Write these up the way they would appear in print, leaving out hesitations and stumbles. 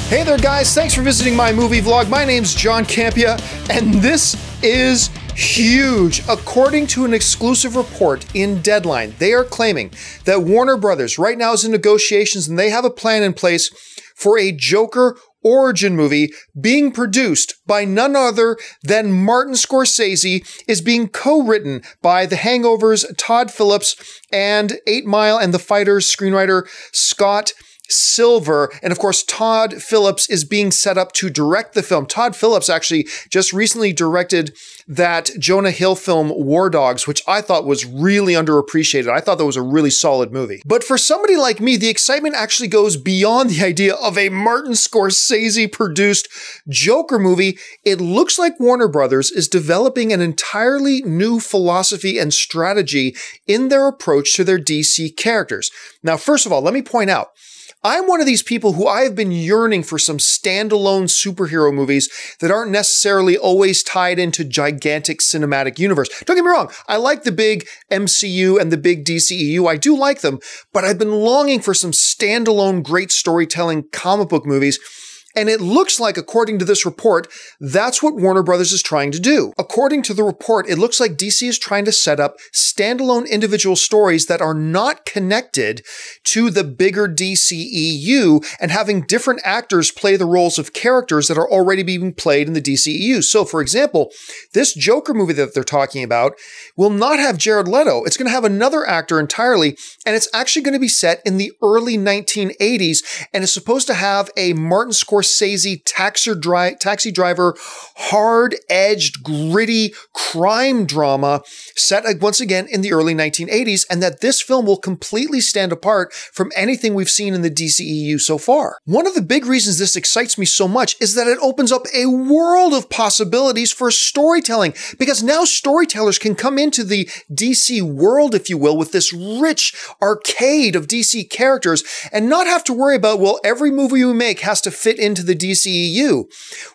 Hey there guys, thanks for visiting my movie vlog. My name's John Campea, and this is huge. According to an exclusive report in Deadline, they are claiming that Warner Brothers right now is in negotiations and they have a plan in place for a Joker origin movie being produced by none other than Martin Scorsese, is being co-written by The Hangover's Todd Phillips and 8 Mile and The Fighters screenwriter Scott Silver. And of course, Todd Phillips is being set up to direct the film. Todd Phillips actually just recently directed that Jonah Hill film War Dogs, which I thought was really underappreciated. I thought that was a really solid movie. But for somebody like me, the excitement actually goes beyond the idea of a Martin Scorsese produced Joker movie. It looks like Warner Brothers is developing an entirely new philosophy and strategy in their approach to their DC characters. Now, first of all, let me point out, I'm one of these people who I have been yearning for some standalone superhero movies that aren't necessarily always tied into gigantic cinematic universe. Don't get me wrong, I like the big MCU and the big DCEU. I do like them, but I've been longing for some standalone great storytelling comic book movies. And it looks like, according to this report, that's what Warner Brothers is trying to do. According to the report, it looks like DC is trying to set up standalone individual stories that are not connected to the bigger DCEU and having different actors play the roles of characters that are already being played in the DCEU. So, for example, this Joker movie that they're talking about will not have Jared Leto. It's going to have another actor entirely, and it's actually going to be set in the early 1980s, and it's supposed to have a Martin Scorsese taxi driver, hard-edged, gritty crime drama set once again in the early 1980s, and that this film will completely stand apart from anything we've seen in the DCEU so far. One of the big reasons this excites me so much is that it opens up a world of possibilities for storytelling, because now storytellers can come into the DC world, if you will, with this rich arcade of DC characters and not have to worry about, well, every movie we make has to fit into the DCEU.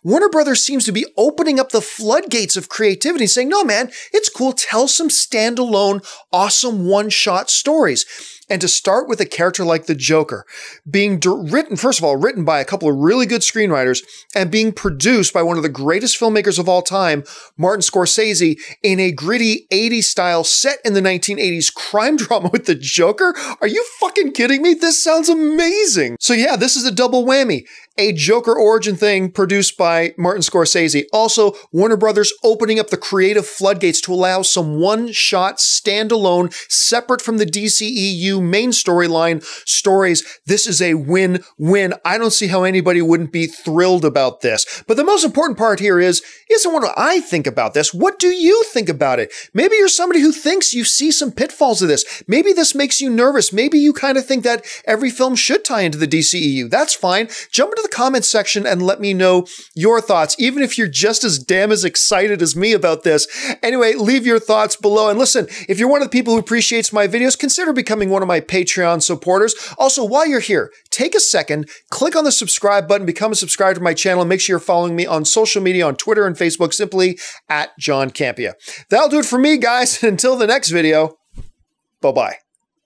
Warner Brothers seems to be opening up the floodgates of creativity, saying, no, man, it's cool. Tell some standalone, awesome one-shot stories. And to start with a character like the Joker, being written, first of all, written by a couple of really good screenwriters and being produced by one of the greatest filmmakers of all time, Martin Scorsese, in a gritty 80s style set in the 1980s crime drama with the Joker? Are you fucking kidding me? This sounds amazing. So yeah, this is a double whammy. A Joker origin thing produced by Martin Scorsese. Also, Warner Brothers opening up the creative floodgates to allow some one-shot, standalone, separate from the DCEU main storyline stories. This is a win-win. I don't see how anybody wouldn't be thrilled about this. But the most important part here isn't what I think about this. What do you think about it? Maybe you're somebody who thinks you see some pitfalls of this. Maybe this makes you nervous. Maybe you kind of think that every film should tie into the DCEU. That's fine. Jump into the comments section and let me know your thoughts, even if you're just as damn as excited as me about this. Anyway, leave your thoughts below. And listen, if you're one of the people who appreciates my videos, consider becoming one of my Patreon supporters. Also, while you're here, take a second, click on the subscribe button, become a subscriber to my channel, and make sure you're following me on social media, on Twitter and Facebook, simply at John Campea. That'll do it for me, guys. Until the next video, bye-bye.